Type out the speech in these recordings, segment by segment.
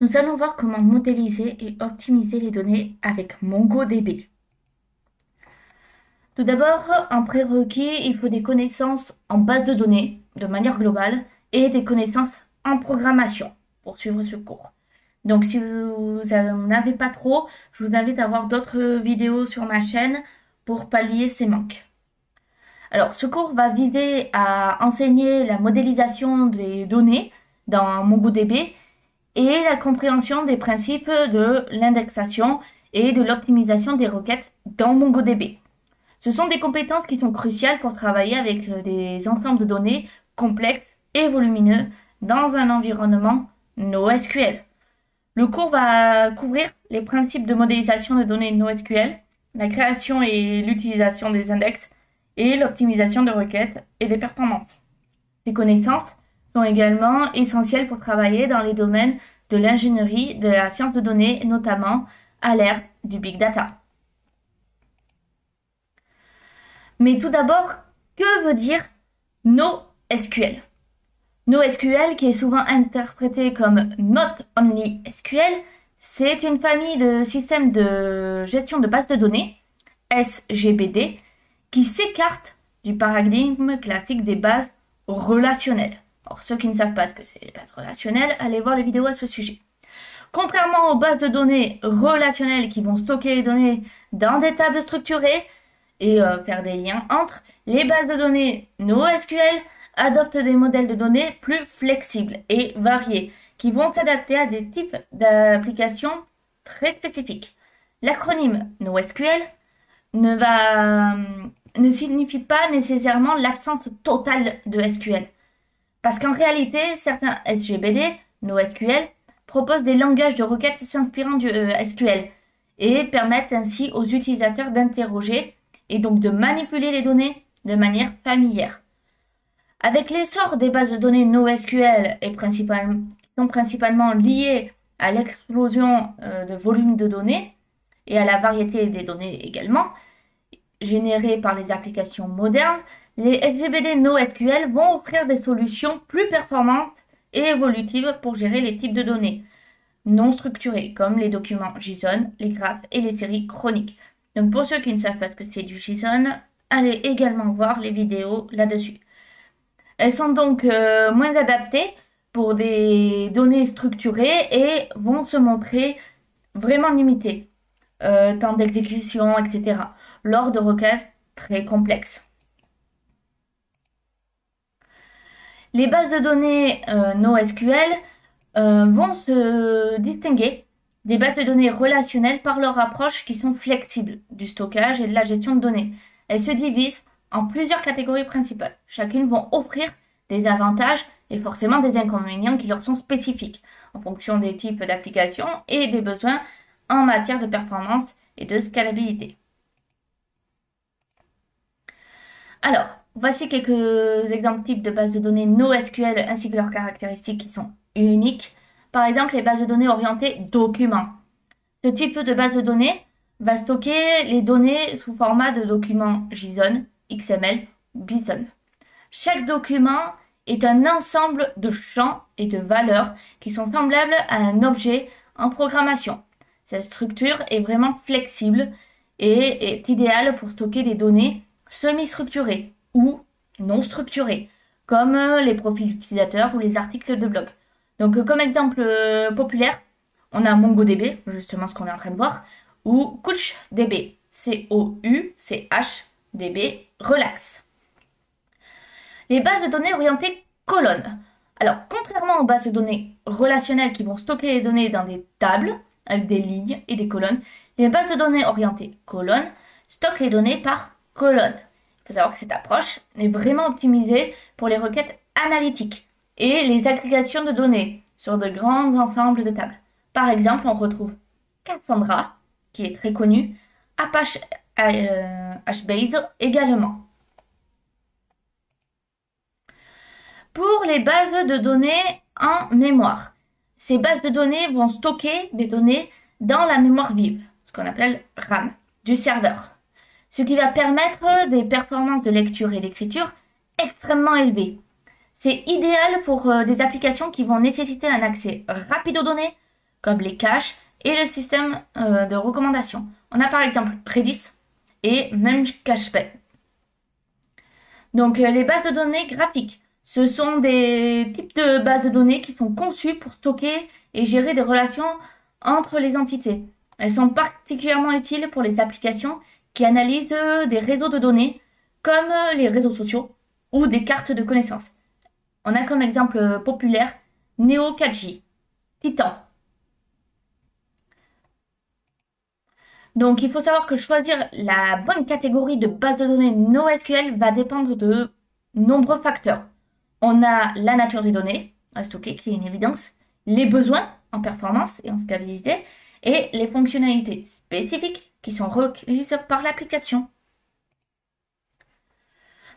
Nous allons voir comment modéliser et optimiser les données avec MongoDB. Tout d'abord, en prérequis, il faut des connaissances en base de données de manière globale et des connaissances en programmation pour suivre ce cours. Donc si vous n'en avez pas trop, je vous invite à voir d'autres vidéos sur ma chaîne pour pallier ces manques. Alors ce cours va viser à enseigner la modélisation des données dans MongoDB et la compréhension des principes de l'indexation et de l'optimisation des requêtes dans MongoDB. Ce sont des compétences qui sont cruciales pour travailler avec des ensembles de données complexes et volumineux dans un environnement NoSQL. Le cours va couvrir les principes de modélisation de données NoSQL, la création et l'utilisation des index et l'optimisation de requêtes et des performances. Ces connaissances sont également essentielles pour travailler dans les domaines de l'ingénierie, de la science de données, notamment à l'ère du big data. Mais tout d'abord, que veut dire NoSQL? NoSQL, qui est souvent interprété comme Not Only SQL, c'est une famille de systèmes de gestion de bases de données, SGBD, qui s'écarte du paradigme classique des bases relationnelles. Alors, ceux qui ne savent pas ce que c'est les bases relationnelles, allez voir les vidéos à ce sujet. Contrairement aux bases de données relationnelles qui vont stocker les données dans des tables structurées et faire des liens entre, les bases de données NoSQL adoptent des modèles de données plus flexibles et variés qui vont s'adapter à des types d'applications très spécifiques. L'acronyme NoSQL ne signifie pas nécessairement l'absence totale de SQL. Parce qu'en réalité, certains SGBD, NoSQL, proposent des langages de requêtes s'inspirant du SQL et permettent ainsi aux utilisateurs d'interroger et donc de manipuler les données de manière familière. Avec l'essor des bases de données NoSQL qui sont principalement liées à l'explosion de volume de données et à la variété des données également, générées par les applications modernes, les SGBD NoSQL vont offrir des solutions plus performantes et évolutives pour gérer les types de données non structurées, comme les documents JSON, les graphes et les séries chroniques. Donc pour ceux qui ne savent pas ce que c'est du JSON, allez également voir les vidéos là-dessus. Elles sont donc moins adaptées pour des données structurées et vont se montrer vraiment limitées, temps d'exécution, etc., lors de requêtes très complexes. Les bases de données NoSQL vont se distinguer des bases de données relationnelles par leur approche qui sont flexibles du stockage et de la gestion de données. Elles se divisent en plusieurs catégories principales. Chacune vont offrir des avantages et forcément des inconvénients qui leur sont spécifiques en fonction des types d'applications et des besoins en matière de performance et de scalabilité. Alors, voici quelques exemples types de bases de données NoSQL ainsi que leurs caractéristiques qui sont uniques. Par exemple, les bases de données orientées documents. Ce type de base de données va stocker les données sous format de documents JSON, XML, BSON. Chaque document est un ensemble de champs et de valeurs qui sont semblables à un objet en programmation. Cette structure est vraiment flexible et est idéale pour stocker des données semi-structurées ou non structurées, comme les profils utilisateurs ou les articles de blog. Donc comme exemple populaire, on a MongoDB, justement ce qu'on est en train de voir, ou CouchDB, C-O-U-C-H-D-B, relax. Les bases de données orientées colonnes. Alors, contrairement aux bases de données relationnelles qui vont stocker les données dans des tables, avec des lignes et des colonnes, les bases de données orientées colonnes stockent les données par colonne. Il faut savoir que cette approche est vraiment optimisée pour les requêtes analytiques et les agrégations de données sur de grands ensembles de tables. Par exemple, on retrouve Cassandra, qui est très connu, Apache HBase également. Pour les bases de données en mémoire, ces bases de données vont stocker des données dans la mémoire vive, ce qu'on appelle RAM, du serveur, ce qui va permettre des performances de lecture et d'écriture extrêmement élevées. C'est idéal pour des applications qui vont nécessiter un accès rapide aux données, comme les caches et le système de recommandation. On a par exemple Redis et Memcached. Donc les bases de données graphiques, ce sont des types de bases de données qui sont conçues pour stocker et gérer des relations entre les entités. Elles sont particulièrement utiles pour les applications qui analysent des réseaux de données comme les réseaux sociaux ou des cartes de connaissances. On a comme exemple populaire Neo4j, Titan. Donc il faut savoir que choisir la bonne catégorie de base de données NoSQL va dépendre de nombreux facteurs. On a la nature des données à stocker, qui est une évidence, les besoins en performance et en scalabilité, et les fonctionnalités spécifiques qui sont requises par l'application.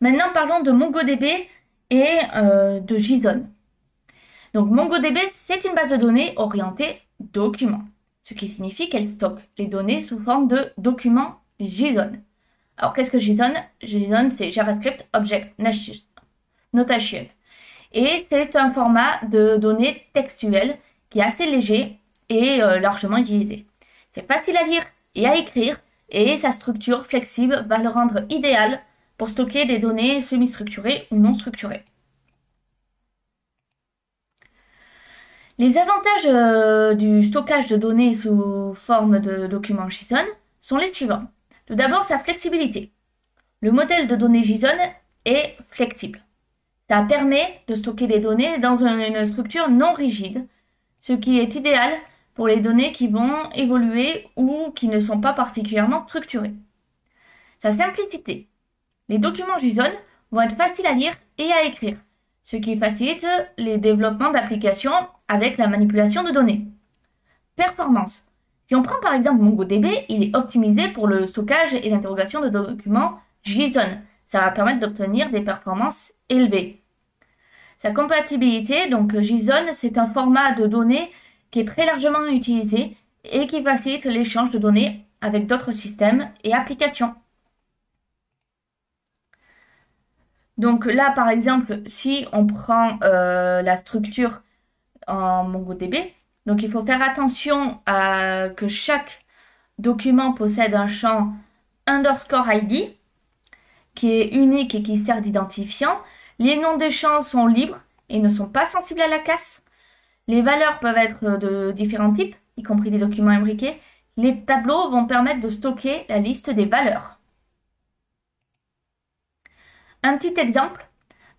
Maintenant, parlons de MongoDB et de JSON. Donc MongoDB, c'est une base de données orientée documents, ce qui signifie qu'elle stocke les données sous forme de documents JSON. Alors qu'est-ce que JSON? JSON, c'est JavaScript Object Notation. Et c'est un format de données textuelles qui est assez léger et largement utilisé. C'est facile à lire et à écrire, et sa structure flexible va le rendre idéal pour stocker des données semi-structurées ou non structurées. Les avantages du stockage de données sous forme de documents JSON sont les suivants. Tout d'abord, sa flexibilité. Le modèle de données JSON est flexible. Ça permet de stocker des données dans une structure non rigide, ce qui est idéal pour les données qui vont évoluer ou qui ne sont pas particulièrement structurées. Sa simplicité. Les documents JSON vont être faciles à lire et à écrire, ce qui facilite les développements d'applications avec la manipulation de données. Performance. Si on prend par exemple MongoDB, il est optimisé pour le stockage et l'interrogation de documents JSON. Ça va permettre d'obtenir des performances élevées. Sa compatibilité, donc JSON, c'est un format de données qui est très largement utilisé et qui facilite l'échange de données avec d'autres systèmes et applications. Donc là, par exemple, si on prend la structure en MongoDB, donc il faut faire attention à que chaque document possède un champ _ID qui est unique et qui sert d'identifiant. Les noms des champs sont libres et ne sont pas sensibles à la casse. Les valeurs peuvent être de différents types, y compris des documents imbriqués. Les tableaux vont permettre de stocker la liste des valeurs. Un petit exemple.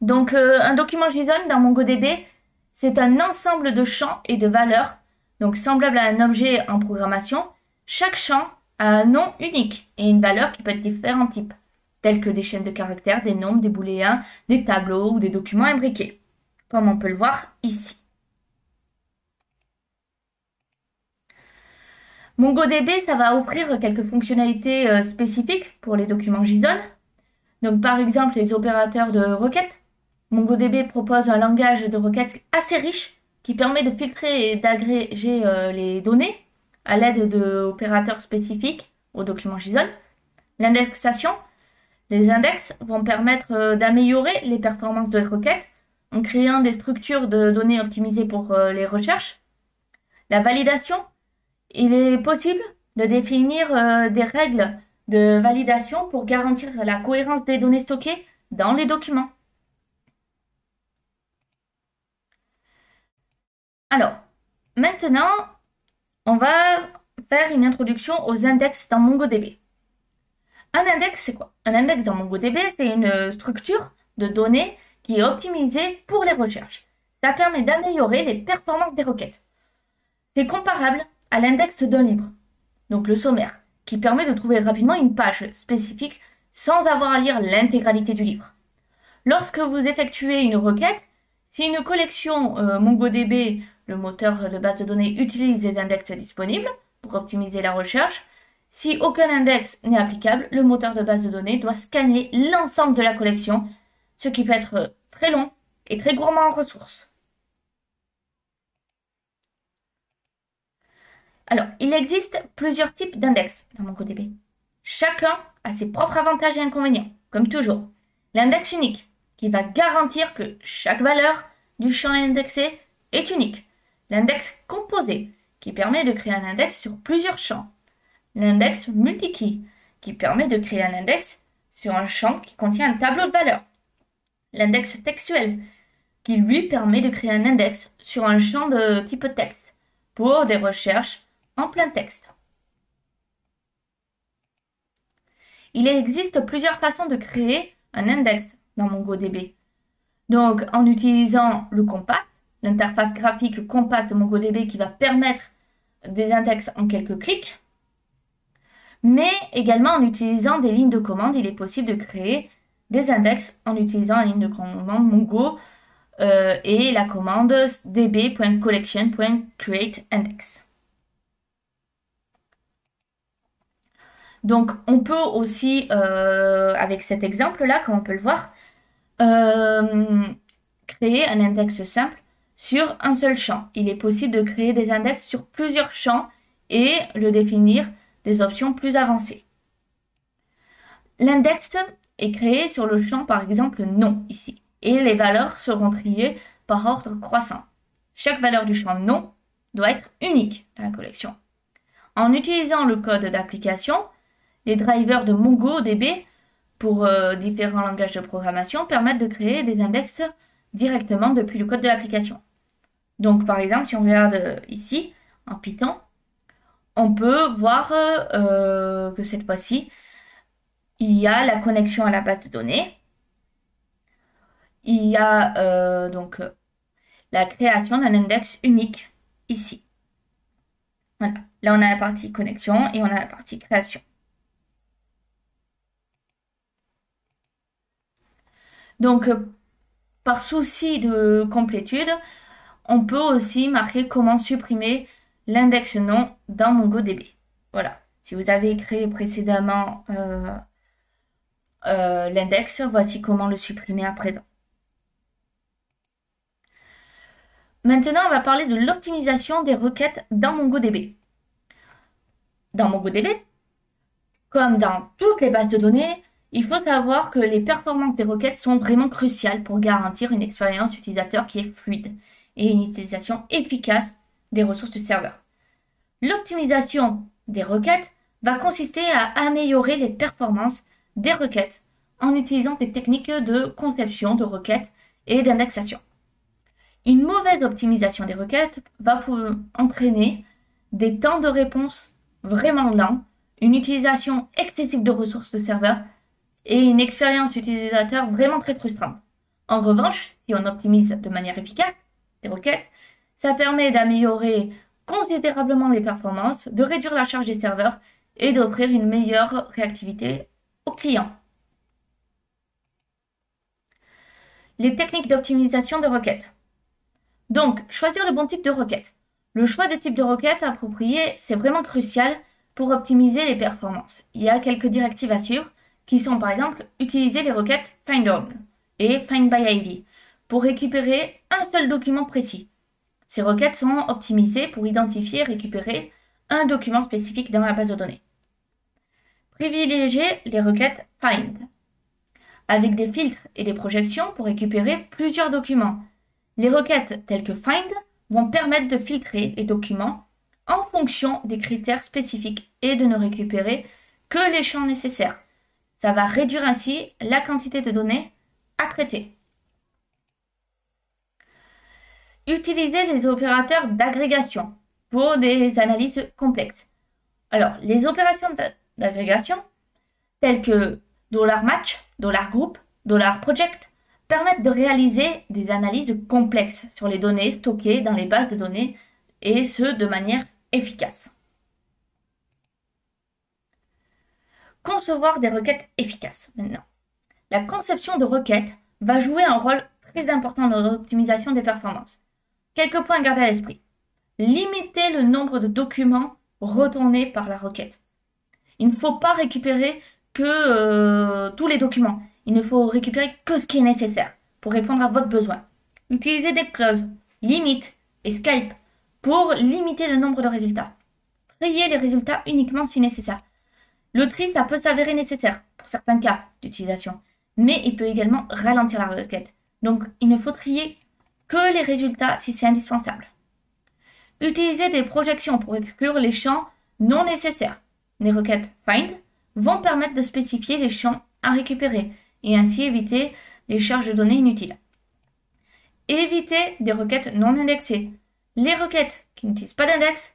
Donc, un document JSON dans MongoDB, c'est un ensemble de champs et de valeurs, donc semblable à un objet en programmation. Chaque champ a un nom unique et une valeur qui peut être différents types, tels que des chaînes de caractères, des nombres, des booléens, des tableaux ou des documents imbriqués, comme on peut le voir ici. MongoDB, ça va offrir quelques fonctionnalités spécifiques pour les documents JSON. Donc par exemple, les opérateurs de requêtes. MongoDB propose un langage de requêtes assez riche qui permet de filtrer et d'agréger les données à l'aide d'opérateurs spécifiques aux documents JSON. L'indexation. Les index vont permettre d'améliorer les performances de requêtes en créant des structures de données optimisées pour les recherches. La validation. Il est possible de définir des règles de validation pour garantir la cohérence des données stockées dans les documents. Alors, maintenant, on va faire une introduction aux index dans MongoDB. Un index, c'est quoi? Un index dans MongoDB, c'est une structure de données qui est optimisée pour les recherches. Ça permet d'améliorer les performances des requêtes. C'est comparable à l'index d'un livre, donc le sommaire, qui permet de trouver rapidement une page spécifique sans avoir à lire l'intégralité du livre. Lorsque vous effectuez une requête, si une collection MongoDB, le moteur de base de données, utilise les index disponibles pour optimiser la recherche, si aucun index n'est applicable, le moteur de base de données doit scanner l'ensemble de la collection, ce qui peut être très long et très gourmand en ressources. Alors, il existe plusieurs types d'index dans MongoDB. Chacun a ses propres avantages et inconvénients, comme toujours. L'index unique, qui va garantir que chaque valeur du champ indexé est unique. L'index composé, qui permet de créer un index sur plusieurs champs. L'index multi-key, qui permet de créer un index sur un champ qui contient un tableau de valeurs. L'index textuel, qui lui permet de créer un index sur un champ de type texte pour des recherches en plein texte. Il existe plusieurs façons de créer un index dans MongoDB. Donc, en utilisant le Compass, l'interface graphique Compass de MongoDB qui va permettre des index en quelques clics, mais également en utilisant des lignes de commande, il est possible de créer des index en utilisant la ligne de commande Mongo et la commande db.collection.createIndex. Donc, on peut aussi, avec cet exemple-là, comme on peut le voir, créer un index simple sur un seul champ. Il est possible de créer des index sur plusieurs champs et le définir des options plus avancées. L'index est créé sur le champ, par exemple, nom, ici, et les valeurs seront triées par ordre croissant. Chaque valeur du champ nom doit être unique dans la collection. En utilisant le code d'application, les drivers de MongoDB pour différents langages de programmation permettent de créer des index directement depuis le code de l'application. Donc, par exemple, si on regarde ici, en Python, on peut voir que cette fois-ci, il y a la connexion à la base de données. Il y a donc la création d'un index unique ici. Voilà. Là, on a la partie connexion et on a la partie création. Donc, par souci de complétude, on peut aussi marquer comment supprimer l'index nom dans MongoDB. Voilà. Si vous avez créé précédemment l'index, voici comment le supprimer à présent. Maintenant, on va parler de l'optimisation des requêtes dans MongoDB. Dans MongoDB, comme dans toutes les bases de données, il faut savoir que les performances des requêtes sont vraiment cruciales pour garantir une expérience utilisateur qui est fluide et une utilisation efficace des ressources du serveur. L'optimisation des requêtes va consister à améliorer les performances des requêtes en utilisant des techniques de conception de requêtes et d'indexation. Une mauvaise optimisation des requêtes va entraîner des temps de réponse vraiment lents, une utilisation excessive de ressources de serveur et une expérience utilisateur vraiment très frustrante. En revanche, si on optimise de manière efficace des requêtes, ça permet d'améliorer considérablement les performances, de réduire la charge des serveurs et d'offrir une meilleure réactivité aux clients. Les techniques d'optimisation de requêtes. Donc, choisir le bon type de requête. Le choix de type de requête approprié, c'est vraiment crucial pour optimiser les performances. Il y a quelques directives à suivre qui sont par exemple utiliser les requêtes findOn et findById pour récupérer un seul document précis. Ces requêtes sont optimisées pour identifier et récupérer un document spécifique dans la base de données. Privilégier les requêtes find avec des filtres et des projections pour récupérer plusieurs documents. Les requêtes telles que find vont permettre de filtrer les documents en fonction des critères spécifiques et de ne récupérer que les champs nécessaires. Ça va réduire ainsi la quantité de données à traiter. Utiliser les opérateurs d'agrégation pour des analyses complexes. Alors, les opérations d'agrégation telles que $match, $group, $project permettent de réaliser des analyses complexes sur les données stockées dans les bases de données et ce de manière efficace. Concevoir des requêtes efficaces maintenant. La conception de requêtes va jouer un rôle très important dans l'optimisation des performances. Quelques points à garder à l'esprit. Limiter le nombre de documents retournés par la requête. Il ne faut pas récupérer que tous les documents. Il ne faut récupérer que ce qui est nécessaire pour répondre à votre besoin. Utilisez des clauses, limit et Skype pour limiter le nombre de résultats. Triez les résultats uniquement si nécessaire. Le tri, ça peut s'avérer nécessaire pour certains cas d'utilisation, mais il peut également ralentir la requête. Donc, il ne faut trier que les résultats si c'est indispensable. Utilisez des projections pour exclure les champs non nécessaires. Les requêtes find vont permettre de spécifier les champs à récupérer et ainsi éviter les charges de données inutiles. Évitez des requêtes non indexées. Les requêtes qui n'utilisent pas d'index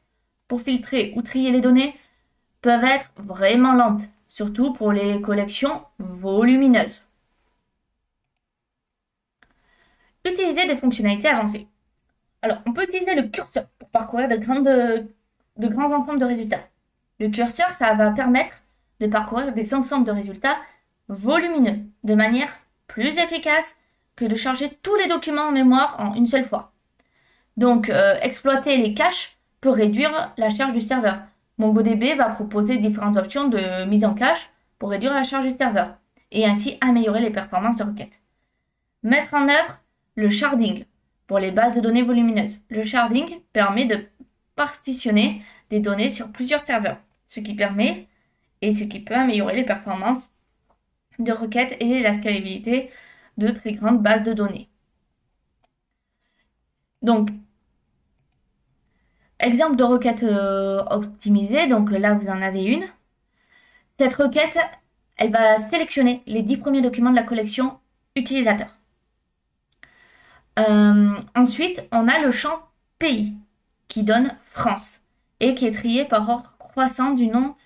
pour filtrer ou trier les données peuvent être vraiment lentes, surtout pour les collections volumineuses. Utilisez des fonctionnalités avancées. Alors, on peut utiliser le curseur pour parcourir de grands ensembles de résultats. Le curseur, ça va permettre de parcourir des ensembles de résultats volumineux de manière plus efficace que de charger tous les documents en mémoire en une seule fois. Donc, exploiter les caches peut réduire la charge du serveur. MongoDB va proposer différentes options de mise en cache pour réduire la charge du serveur et ainsi améliorer les performances de requête. Mettre en œuvre le sharding pour les bases de données volumineuses. Le sharding permet de partitionner des données sur plusieurs serveurs, ce qui peut améliorer les performances de requête et la scalabilité de très grandes bases de données. Donc, exemple de requête optimisée, donc là vous en avez une. Cette requête, elle va sélectionner les 10 premiers documents de la collection utilisateur. Ensuite, on a le champ pays qui donne France et qui est trié par ordre croissant du nom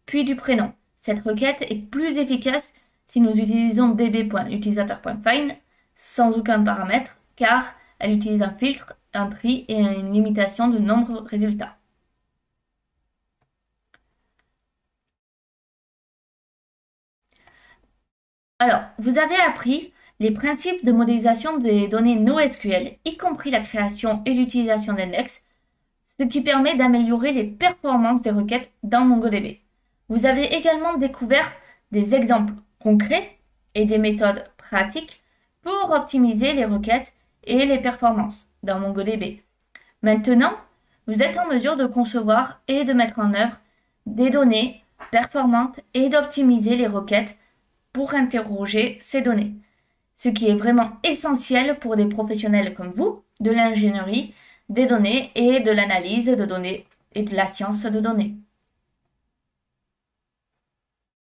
puis du prénom. Cette requête est plus efficace si nous utilisons db.utilisateur.find sans aucun paramètre car elle utilise un filtre, un tri et une limitation de nombre de résultats. Alors, vous avez appris les principes de modélisation des données NoSQL, y compris la création et l'utilisation d'index, ce qui permet d'améliorer les performances des requêtes dans MongoDB. Vous avez également découvert des exemples concrets et des méthodes pratiques pour optimiser les requêtes et les performances dans MongoDB. Maintenant, vous êtes en mesure de concevoir et de mettre en œuvre des données performantes et d'optimiser les requêtes pour interroger ces données, ce qui est vraiment essentiel pour des professionnels comme vous, de l'ingénierie, des données et de l'analyse de données et de la science de données.